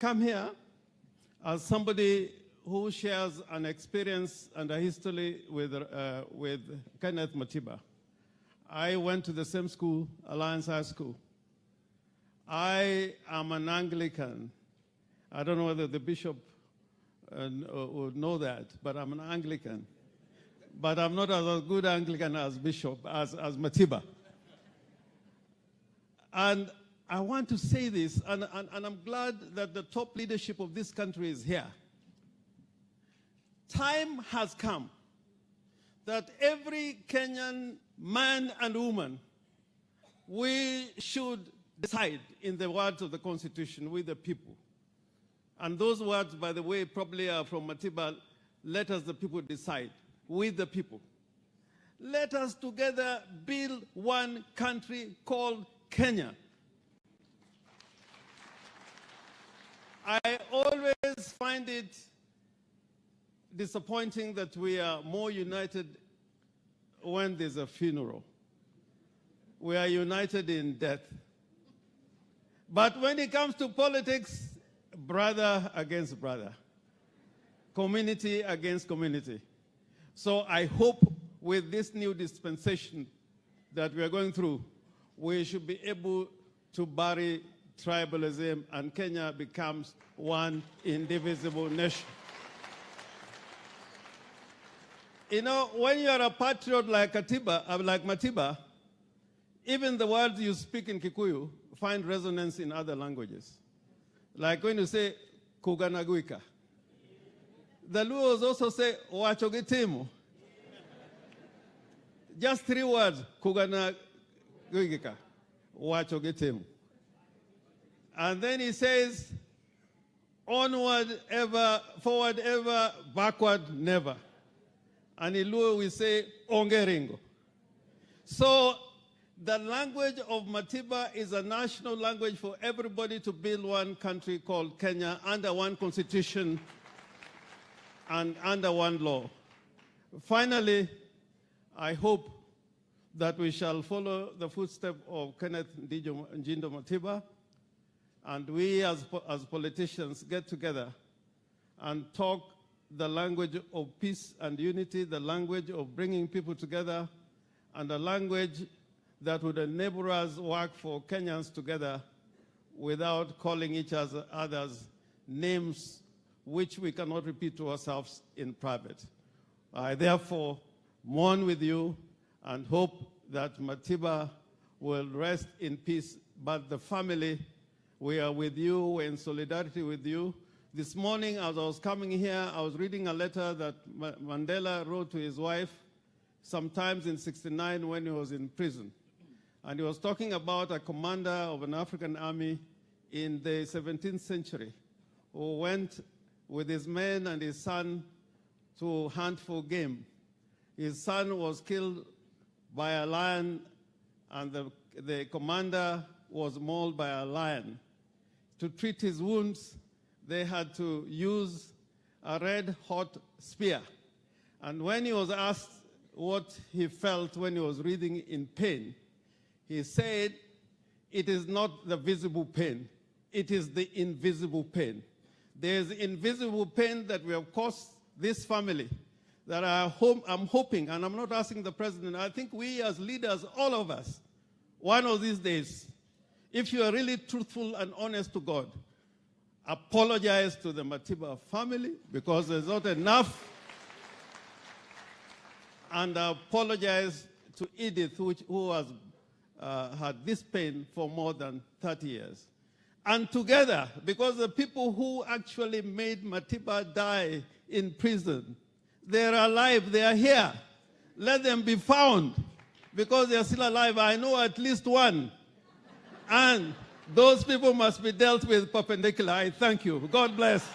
come here as somebody who shares an experience and a history with Kenneth Matiba. I went to the same school, Alliance High School. I am an Anglican. I don't know whether the bishop would know that, but I'm an Anglican. But I'm not as good Anglican as Bishop, as Matiba. And I want to say this, and I'm glad that the top leadership of this country is here. Time has come that every Kenyan man and woman, we should decide, in the words of the Constitution, with the people. And those words, by the way, probably are from Matiba, let us the people decide, with the people. Let us together build one country called Kenya. I always find it disappointing that we are more united when there's a funeral. We are united in death. But when it comes to politics, brother against brother, community against community. So I hope with this new dispensation that we are going through, we should be able to bury tribalism and Kenya becomes one indivisible nation. You know, when you are a patriot like Matiba, even the words you speak in Kikuyu find resonance in other languages. Like when you say Kuganaguika. The Luos also say Wachogetemu. Just 3 words, Kuganaguika, Wachogetemu. And then he says, onward ever, forward ever, backward never. And in Luo we say, Orengo. So the language of Matiba is a national language for everybody to build one country called Kenya under one constitution and under one law. Finally, I hope that we shall follow the footsteps of Kenneth Njindo Matiba, and we as politicians get together and talk the language of peace and unity, the language of bringing people together, and a language that would enable us work for Kenyans together without calling each other's names which we cannot repeat to ourselves in private. I therefore mourn with you and hope that Matiba will rest in peace, but the family, we are with you, we're in solidarity with you. This morning, as I was coming here, I was reading a letter that Mandela wrote to his wife sometimes in '69 when he was in prison. And he was talking about a commander of an African army in the 17th century who went with his men and his son to hunt for game. His son was killed by a lion, and the commander was mauled by a lion. To treat his wounds, they had to use a red-hot spear. And when he was asked what he felt when he was breathing in pain, he said, it is not the visible pain, it is the invisible pain. There's invisible pain that we have caused this family that I'm hoping, and I'm not asking the president, I think we as leaders, all of us, one of these days, if you are really truthful and honest to God, apologize to the Matiba family because there's not enough, and apologize to Edith, who has had this pain for more than 30 years. And together, because the people who actually made Matiba die in prison, they're alive, they are here. Let them be found because they are still alive. I know at least one. And those people must be dealt with perpendicular. I thank you. God bless.